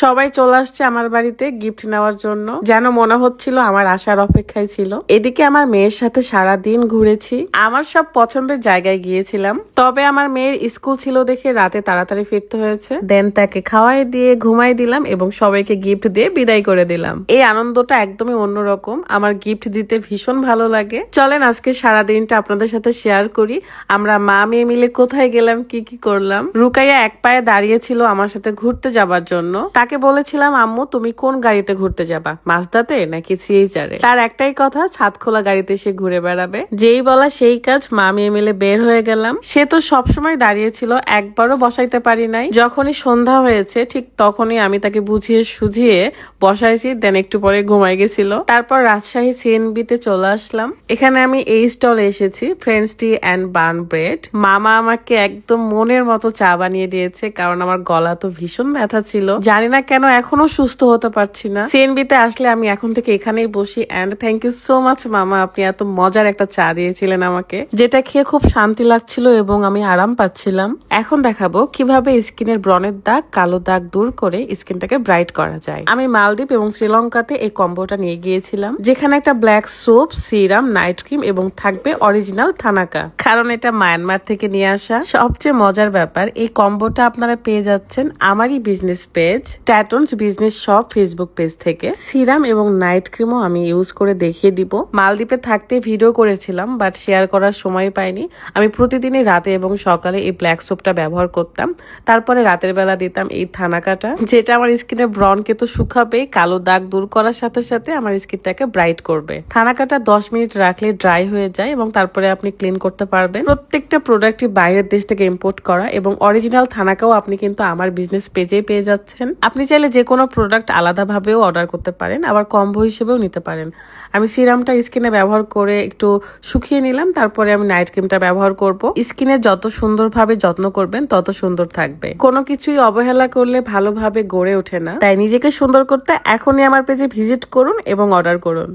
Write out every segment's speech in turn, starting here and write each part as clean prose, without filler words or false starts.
সবাই চলে আসছে আমার বাড়িতে গিফট নেওয়ার জন্য, যেন মনে হচ্ছিল আমার আসার অপেক্ষায় ছিল। এদিকে আমার মেয়ের সাথে সারা দিন ঘুরেছি, আমার সব পছন্দের জায়গায় গিয়েছিলাম। তবে আমার মেয়ের স্কুল ছিল দেখে রাতে তাড়াতাড়ি ফিরতে হয়েছে। দেন তাকে খাওয়াই দিয়ে ঘুমাই দিলাম এবং সবাইকে গিফট দিয়ে বিদায় করে দিলাম। এই আনন্দটা একদমই অন্যরকম, আমার গিফট দিতে ভীষণ ভালো লাগে। চলেন আজকে সারা দিনটা আপনাদের সাথে শেয়ার করি আমরা মা মেয়ে মিলে কোথায় গেলাম, কি কি করলাম। রুকাইয়া এক পায়ে দাঁড়িয়েছিল আমার সাথে ঘুরতে যাবার জন্য। তাকে বলেছিলাম, আম্মু তুমি কোন গাড়িতে ঘুরতে যাবা, মাছদাতে নাকি সিএইচআরে? তার একটাই কথা, ছাদ খোলা গাড়িতে সে ঘুরে বেড়াবে। যেই বলা সেই কাজ, মা মেয়ে মিলে বের হয়ে গেলাম। সে তো সবসময় দাঁড়িয়েছিল, একবারও বসাইতে পারি নাই। যখনই সন্ধ্যা হয়েছে ঠিক তখনই আমি তাকে বুঝিয়ে সুঝিয়ে বসাইছি, দেন একটু পরে ঘুমাই গেছিল। তারপর রাজশাহী সিএনবিতে চলে আসলাম। এখানে আমি এই স্টলে এসেছি, French T and burn bread. মামা আমাকে একদম মনের মতো চা বানিয়ে দিয়েছে, কারণ আমার গলা তো ভীষণ ব্যথা ছিল। জানি না কেন এখনো সুস্থ হতে পারছি না। সিএনবিতে আসলে আমি এখন থেকে এখানেই বসি। And thank you so much মামা, আপনি এত মজার একটা চা দিয়েছিলেন আমাকে, যেটা খেয়ে খুব শান্তি লাগছিল এবং আমি আরাম পাচ্ছিলাম। এখন দেখাবো কিভাবে স্কিনের ব্রণের দাগ, কালো দাগ দূর করে স্কিনটাকে ব্রাইট করা যায়। আমি মালদ্বীপ এবং শ্রীলঙ্কাতে এই কম্বোটা নিয়ে গিয়েছিলাম, যেখানে একটা black soap, serum, night cream এবং থাকবে অরিজিনাল থানাকা, কারণ এটা মায়ানমার থেকে নিয়ে আসা। সবচেয়ে মজার ব্যাপার, এই কম্বোটা আপনারা পেয়ে যাচ্ছেন আমারই বিজনেস পেজ ট্যাটনস বিজনেস শপ ফেসবুক পেজ থেকে। সিরাম এবং নাইট ক্রিমও আমি ইউজ করে দেখিয়ে দিব। মালদ্বীপে থাকতে ভিডিও করেছিলাম, বাট শেয়ার করার সময় পাইনি। আমি প্রতিদিনই রাতে এবং সকালে এই ব্ল্যাক সোপটা ব্যবহার করতাম, তারপরে রাতের বেলা দিতাম এই থানাকাটা, যেটা আমার স্কিনের ব্রণকে তো শুকাবে, কালো দাগ দূর করার সাথে সাথে আমার স্কিনটাকে ব্রাইট করবে। থানাকাটা 10 মিনিট রাখলে ড্রাই হয়ে যায় এবং তারপরে আপনি ক্লিন করতে পারবেন। প্রত্যেকটা প্রোডাক্টই বাইরের দেশ থেকে ইম্পোর্ট করা এবং অরিজিনাল থানাকাও আপনি কিন্তু আমার বিজনেস পেজেই পেয়ে যাচ্ছেন। আপনি চাইলে যে কোনো প্রোডাক্ট আলাদাভাবেও অর্ডার করতে পারেন, আবার কম্বো হিসেবেও নিতে পারেন। আমি সিরামটা স্কিনে ব্যবহার করে একটু শুকিয়ে নিলাম, তারপরে আমি নাইট ক্রিমটা ব্যবহার করব। স্কিনের যত সুন্দরভাবে যত্ন করবেন তত সুন্দর থাকবে। কোনো কিছুই অবহেলা করলে ভালোভাবে গড়ে ওঠে না, তাই নিজেকে সুন্দর করতে এখনই আমার পেজে ভিজিট করুন এবং অর্ডার করুন।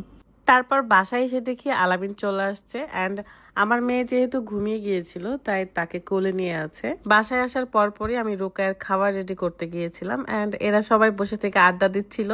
তারপর বাসায় এসে দেখি আলামিন চলে আসছে। অ্যান্ড আমার মেয়ে যেহেতু ঘুমিয়ে গিয়েছিল তাই তাকে কোলে নিয়ে আছে। বাসায় আসার পরপরই আমি রুকায়ার খাবার রেডি করতে গিয়েছিলাম। অ্যান্ড এরা সবাই বসে থেকে আড্ডা দিচ্ছিল,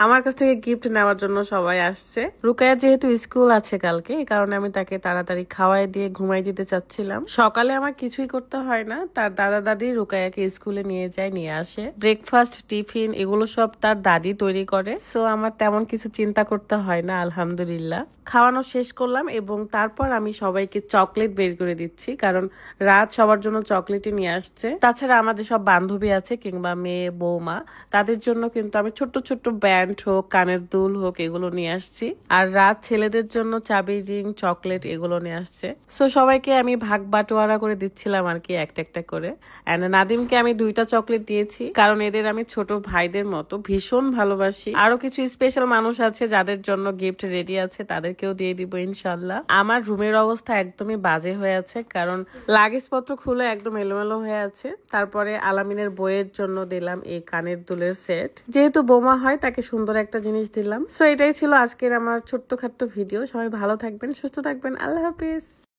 আমার কাছ থেকে গিফট নেওয়ার জন্য সবাই আসছে। রুকায়ার যেহেতু স্কুল আছে কালকে, এই কারণে আমি তাকে তাড়াতাড়ি খাওয়াই দিয়ে ঘুমাই দিতে চাচ্ছিলাম। সকালে আমার কিছুই করতে হয় না, তার দাদা দাদি রুকায়াকে স্কুলে নিয়ে যায়, নিয়ে আসে। ব্রেকফাস্ট, টিফিন এগুলো সব তার দাদি তৈরি করে, সো আমার তেমন কিছু চিন্তা করতে হয় না আলহামদুলিল্লাহ। খাওয়ানো শেষ করলাম এবং তারপর আমি সবাইকে চকলেট বের করে দিচ্ছি, কারণ রাত সবার জন্য চকলেটই নিয়ে আসছে। তাছাড়া আমাদের সব বান্ধবী আছে কিংবা মেয়ে বৌমা, তাদের জন্য কিন্তু আমি ছোট্ট ছোট্ট ব্যান্ড হোক, কানের দুল হোক, এগুলো নিয়ে আসছি। আর রাত ছেলেদের জন্য চাবি রিং, চকলেট এগুলো নিয়ে আসছে। সো সবাইকে আমি ভাগ বাটোয়ারা করে দিচ্ছিলাম আর কি, একটা একটা করে। এন্ড নাদিমকে আমি 2টা চকলেট দিয়েছি, কারণ এদের আমি ছোট ভাইদের মতো ভীষণ ভালোবাসি। আরো কিছু স্পেশাল মানুষ আছে যাদের জন্য গিফট রেডি আছে, তাদেরকেও দিয়ে দিব ইনশাল্লাহ। আমার রুমের অবস্থা একদমই বাজে হয়ে আছে, কারণ লাগেজ পত্র খুলে একদম এলোমেলো হয়ে আছে। তারপরে আলামিনের বইয়ের জন্য দিলাম এই কানের দুলের সেট, যেহেতু বোমা হয় তাকে সুন্দর একটা জিনিস দিলাম। সো এটাই ছিল আজকের আমার ছোট্টখাট্ট ভিডিও। সবাই ভালো থাকবেন, সুস্থ থাকবেন, আল্লাহ হাফিজ।